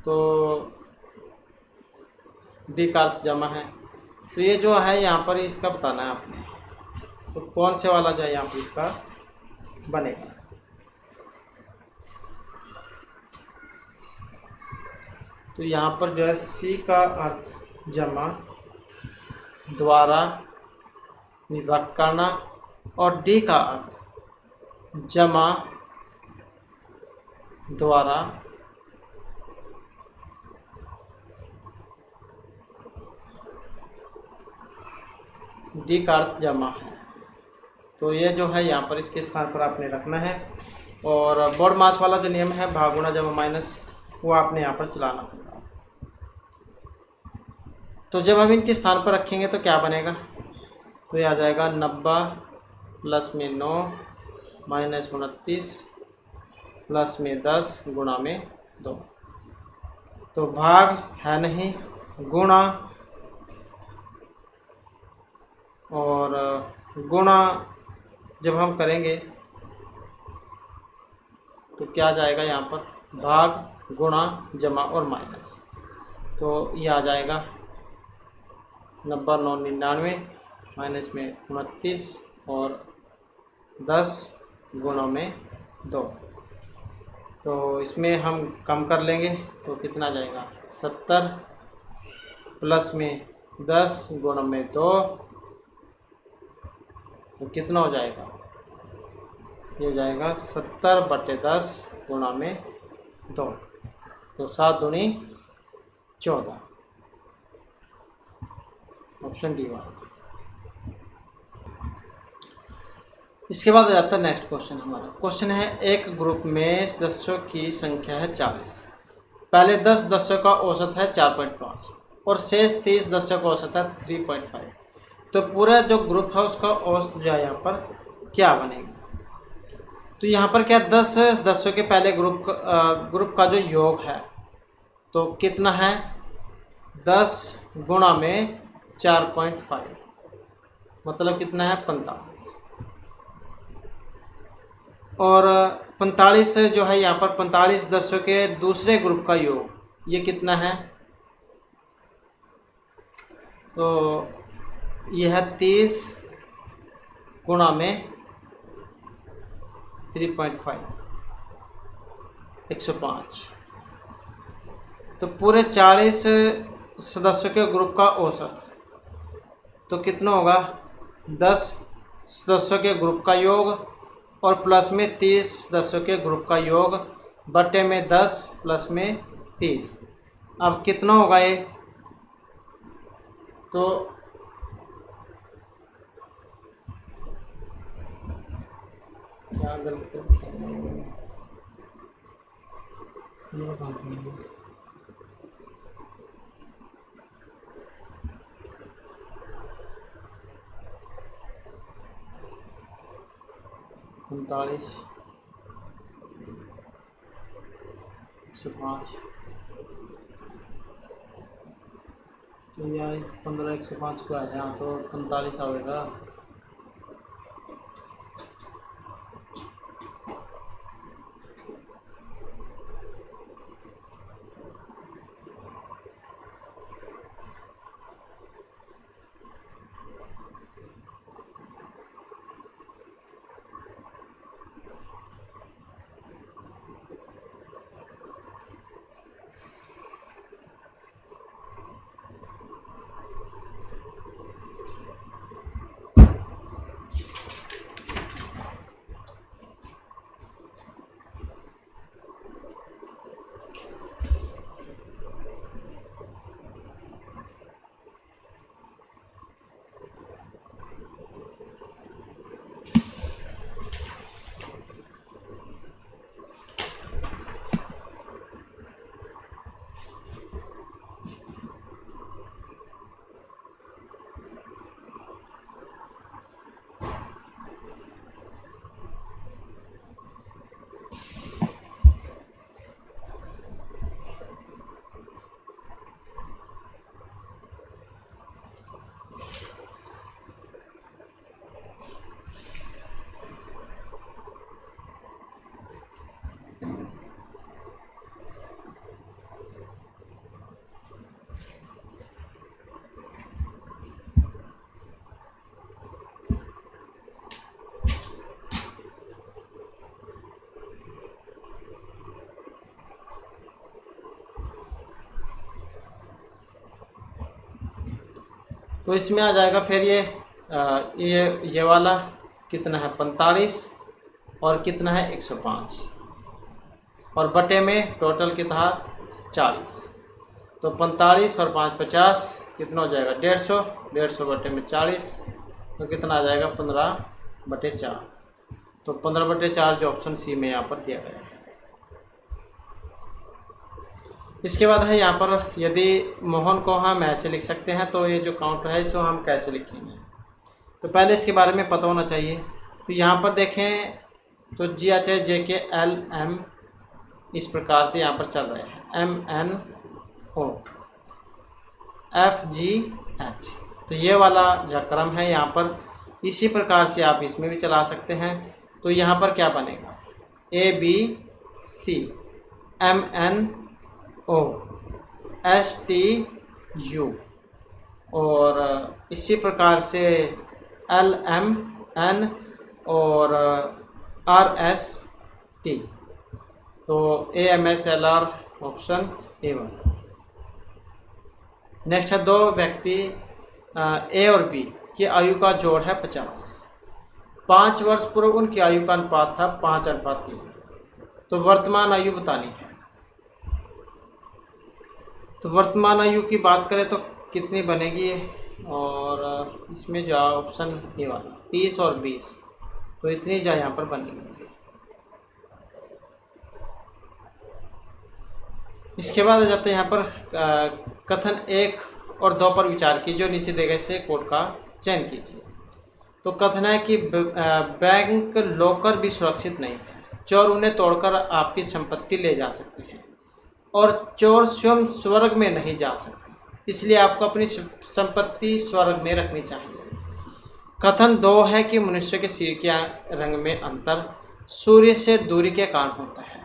तो बी का अर्थ जमा है, तो ये जो है यहाँ पर इसका बताना है आपने, तो कौन से वाला जो है यहाँ पर इसका बनेगा। तो यहाँ पर जो है सी का अर्थ जमा, द्वारा विभक्त करना, और डी का अर्थ जमा, द्वारा डी का अर्थ जमा है। तो ये जो है यहाँ पर इसके स्थान पर आपने रखना है, और बोर्ड मास वाला जो नियम है भाग गुणा जमा माइनस, वो आपने यहाँ पर चलाना होगा। तो जब हम इनके स्थान पर रखेंगे तो क्या बनेगा, तो ये आ जाएगा 90 प्लस में 9 माइनस 29 प्लस में 10 गुणा में 2। तो भाग है नहीं, गुणा, और गुणा जब हम करेंगे तो क्या जाएगा यहाँ पर, भाग गुणा जमा और माइनस, तो ये आ जाएगा 90 9 99 माइनस में 29 और 10 गुणा में 2। तो इसमें हम कम कर लेंगे तो कितना जाएगा, 70 प्लस में 10 गुणा में 2, तो कितना हो जाएगा, ये हो जाएगा 70/10 गुणा में 2, तो 7 दूनी 14, ऑप्शन डी वाला। इसके बाद आ जाता है नेक्स्ट क्वेश्चन। हमारा क्वेश्चन है, एक ग्रुप में सदस्यों की संख्या है 40, पहले 10 सदस्यों का औसत है 4.5 और शेष 30 सदस्यों का औसत है 3.5, तो पूरा जो ग्रुप है उसका औसत जो है यहाँ पर क्या बनेगा। तो यहाँ पर क्या 10 सदस्यों के पहले ग्रुप का जो योग है तो कितना है, 10 गुणा में 4.5, मतलब कितना है 45, और 45 जो है यहाँ पर 45 सदस्यों के दूसरे ग्रुप का योग ये कितना है, तो यह है 30 गुणा में 3.5 105, तो पूरे 40 सदस्यों के ग्रुप का औसत तो कितना होगा, 10 सदस्यों के ग्रुप का योग और प्लस में 30 सदस्यों के ग्रुप का योग बटे में 10 प्लस में 30। अब कितना होगा ये, तो क्या गलत कर 39 105, तो यह 15 105 को आ जाए तो 45 आएगा। तो इसमें आ जाएगा फिर ये वाला कितना है 45 और कितना है 105 और बटे में टोटल कितना 40। तो 45 और 5 50 कितना हो जाएगा 150, 150 बटे में 40 तो कितना आ जाएगा 15/4। तो 15/4 जो ऑप्शन सी में यहाँ पर दिया गया है। इसके बाद है यहाँ पर यदि मोहन को हम ऐसे लिख सकते हैं तो ये जो काउंट है इसको हम कैसे लिखेंगे, तो पहले इसके बारे में पता होना चाहिए। तो यहाँ पर देखें तो GHJKLM इस प्रकार से यहाँ पर चल रहे हैं MNO FGH। तो ये वाला जो क्रम है यहाँ पर इसी प्रकार से आप इसमें भी चला सकते हैं। तो यहाँ पर क्या बनेगा ABC MNO STU और इसी प्रकार से LMN और RST। तो AMSLR ऑप्शन A1। नेक्स्ट है दो व्यक्ति A और B की आयु का जोड़ है 50। 5 वर्ष पूर्व उनकी आयु का अनुपात था 5:3। तो वर्तमान आयु बतानी है। तो वर्तमान आयु की बात करें तो कितनी बनेगी और इसमें जो ऑप्शन ए वाला 30 और 20 तो इतनी जो यहाँ पर बनेगी। इसके बाद आ जाते हैं यहाँ पर कथन 1 और 2 पर विचार कीजिए, नीचे दिए गए से कोड का चयन कीजिए। तो कथन है कि बैंक लॉकर भी सुरक्षित नहीं है, चोर उन्हें तोड़कर आपकी संपत्ति ले जा सकते हैं और चोर स्वयं स्वर्ग में नहीं जा सकते, इसलिए आपको अपनी संपत्ति स्वर्ग में रखनी चाहिए। कथन 2 है कि मनुष्य के शरीर के रंग में अंतर सूर्य से दूरी के कारण होता है,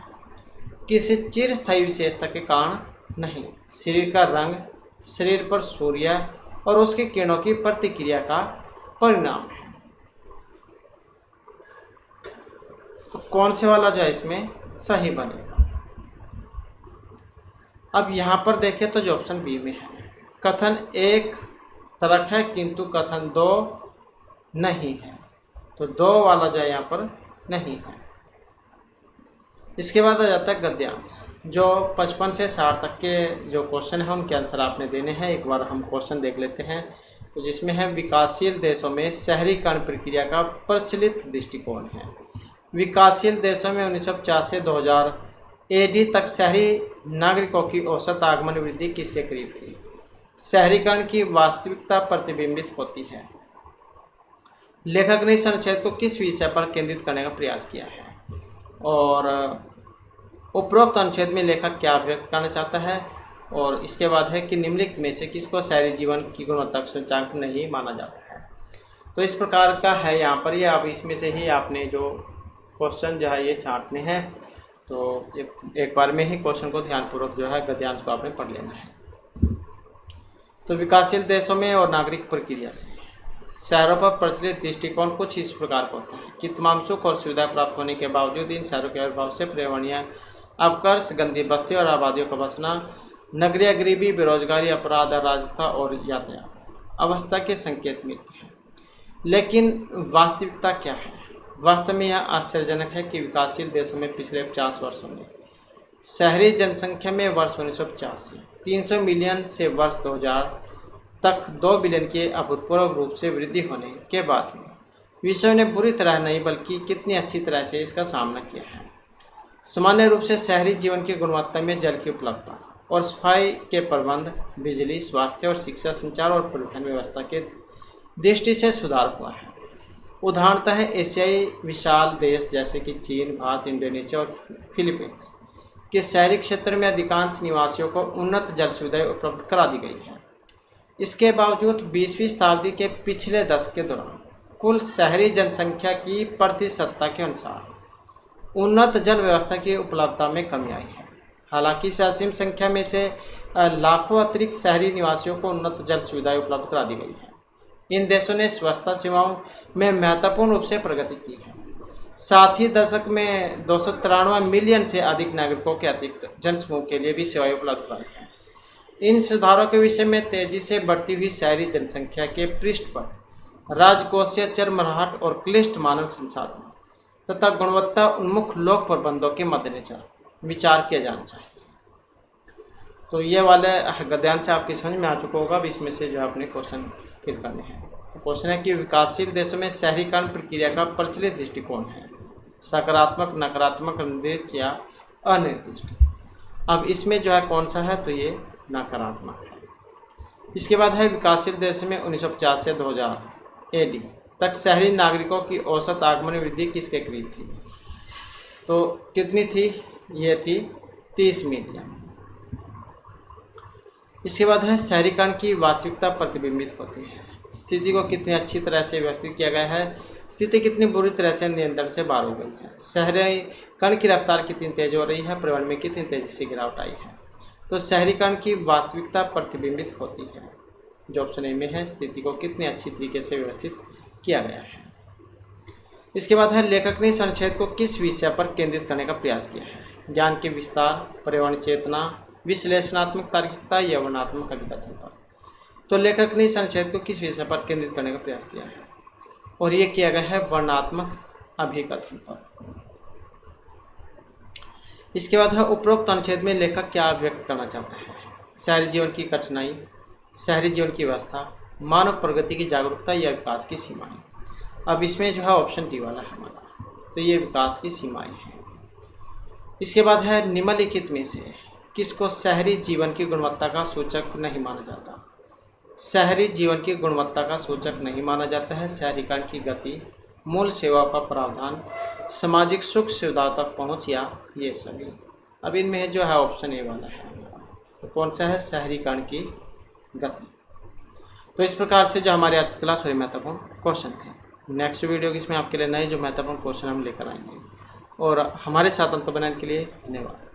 किसी चिरस्थायी विशेषता के कारण नहीं। शरीर का रंग शरीर पर सूर्य और उसके किरणों की प्रतिक्रिया का परिणाम है। तो कौन से वाला जो है इसमें सही बनेगा। अब यहाँ पर देखें तो जो ऑप्शन बी में है कथन 1 तर्क है किंतु कथन 2 नहीं है, तो 2 वाला जो है यहाँ पर नहीं है। इसके बाद आ जाता है गद्यांश, जो 55 से 60 तक के जो क्वेश्चन है उनके आंसर आपने देने हैं। एक बार हम क्वेश्चन देख लेते हैं। तो जिसमें है विकासशील देशों में शहरीकरण प्रक्रिया का प्रचलित दृष्टिकोण है। विकासशील देशों में 1950 से 2000 AD तक शहरी नागरिकों की औसत आगमन वृद्धि किसके करीब थी। शहरीकरण की वास्तविकता प्रतिबिंबित होती है। लेखक ने इस अनुच्छेद को किस विषय पर केंद्रित करने का प्रयास किया है और उपरोक्त अनुच्छेद में लेखक क्या व्यक्त करना चाहता है। और इसके बाद है कि निम्नलिखित में से किसको शहरी जीवन की गुणवत्ता सूचकांक नहीं माना जाता है। तो इस प्रकार का है यहाँ पर ये अब इसमें से ही आपने जो क्वेश्चन जो है ये छांटने हैं। तो एक बार में ही क्वेश्चन को ध्यानपूर्वक जो है गद्यांश को आपने पढ़ लेना है। तो विकासशील देशों में और नागरिक प्रक्रिया से शहरों पर प्रचलित दृष्टिकोण कुछ इस प्रकार का होता है कि तमाम सुख और सुविधा प्राप्त होने के बावजूद इन शहरों के अभाव से पर्यावरणीय अपकर्ष, गंदी बस्ती और आबादियों का बसना, नगरीय गरीबी, बेरोजगारी, अपराध, अराजकता और यातायात अवस्था के संकेत मिलते हैं। लेकिन वास्तविकता क्या है। वास्तव में यह आश्चर्यजनक है कि विकासशील देशों में पिछले 50 वर्षों में शहरी जनसंख्या में वर्ष 1950 से 300 मिलियन से वर्ष 2000 तक 2 बिलियन की अभूतपूर्व रूप से वृद्धि होने के बाद में विश्व ने बुरी तरह नहीं बल्कि कितनी अच्छी तरह से इसका सामना किया है। सामान्य रूप से शहरी जीवन की गुणवत्ता में जल की उपलब्धता और सफाई के प्रबंध, बिजली, स्वास्थ्य और शिक्षा, संचार और परिवहन व्यवस्था के दृष्टि से सुधार हुआ है। उदाहरणतः एशियाई विशाल देश जैसे कि चीन, भारत, इंडोनेशिया और फिलीपींस के शहरी क्षेत्र में अधिकांश निवासियों को उन्नत जल सुविधाएं उपलब्ध करा दी गई है। इसके बावजूद 20वीं शताब्दी के पिछले दशक के दौरान कुल शहरी जनसंख्या की प्रतिशतता के अनुसार उन्नत जल व्यवस्था की उपलब्धता में कमी आई है। हालांकि इस असीम संख्या में से लाखों अतिरिक्त शहरी निवासियों को उन्नत जल सुविधाएं उपलब्ध करा दी गई है। इन देशों ने स्वच्छता सेवाओं में महत्वपूर्ण रूप से प्रगति की है। साथ ही दशक में 293 मिलियन से अधिक नागरिकों के अतिरिक्त जनसमूह के लिए भी सेवाएं उपलब्ध कराई हैं। इन सुधारों के विषय में तेजी से बढ़ती हुई शहरी जनसंख्या के पृष्ठ पर राजकोषीय चरमराहट और क्लिष्ट मानव संसाधन तथा गुणवत्ता उन्मुख लोक प्रबंधों के मद्देनजर विचार किया जाना चाहिए। तो ये वाले गद्यांश से आपकी समझ में आ चुका होगा। अब इसमें से जो आपने क्वेश्चन फिल करने हैं। तो क्वेश्चन है कि विकासशील देशों में शहरीकरण प्रक्रिया का प्रचलित दृष्टिकोण है, सकारात्मक, नकारात्मक, निर्दिष्ट या अनिर्दिष्ट। अब इसमें जो है कौन सा है, तो ये नकारात्मक है। इसके बाद है विकासशील देशों में 1950 से 2000 AD तक शहरी नागरिकों की औसत आगमन वृद्धि किसके करीब थी? तो कितनी थी? ये थी 30 मिलियन। इसके बाद है शहरीकरण की वास्तविकता प्रतिबिंबित होती है। स्थिति को कितनी अच्छी तरह से व्यवस्थित किया गया है, स्थिति कितनी बुरी तरह से नियंत्रण से बाहर हो गई है, शहरीकरण की रफ्तार कितनी तेज हो रही है, पर्यावरण में कितनी तेजी से गिरावट आई है। तो शहरीकरण की वास्तविकता प्रतिबिंबित होती है, जो ऑप्शन ए में है, स्थिति को कितनी अच्छी तरीके से व्यवस्थित किया गया है। इसके बाद है लेखक ने इस अनुच्छेद को किस विषय पर केंद्रित करने का प्रयास किया है? ज्ञान के विस्तार, पर्यावरण चेतना, विश्लेषणात्मक तार्किकता या वर्णनात्मक अभिकथन पर। तो लेखक ने इस अनुच्छेद को किस विषय पर केंद्रित करने का प्रयास किया है, और ये किया गया है वर्णनात्मक अभिकथन पर। इसके बाद है उपरोक्त अनुच्छेद में लेखक क्या व्यक्त करना चाहता है? शहरी जीवन की कठिनाई, शहरी जीवन की व्यवस्था, मानव प्रगति की जागरूकता या विकास की सीमाएं। अब इसमें जो है ऑप्शन डी वाला है हमारा, तो ये विकास की सीमाएं हैं। इसके बाद है निम्नलिखित में से किसको शहरी जीवन की गुणवत्ता का सूचक नहीं माना जाता? शहरी जीवन की गुणवत्ता का सूचक नहीं माना जाता है शहरीकरण की गति, मूल सेवाओं का प्रावधान, सामाजिक सुख सुविधाओं तक पहुँच या ये सभी। अब इनमें जो है ऑप्शन ए वाला है, तो कौन सा है? शहरीकरण की गति। तो इस प्रकार से जो हमारे आज की क्लास हुई महत्वपूर्ण क्वेश्चन थे। नेक्स्ट वीडियो इसमें आपके लिए नए जो महत्वपूर्ण क्वेश्चन हम लेकर आएंगे। और हमारे साथ अंत बनाने के लिए धन्यवाद।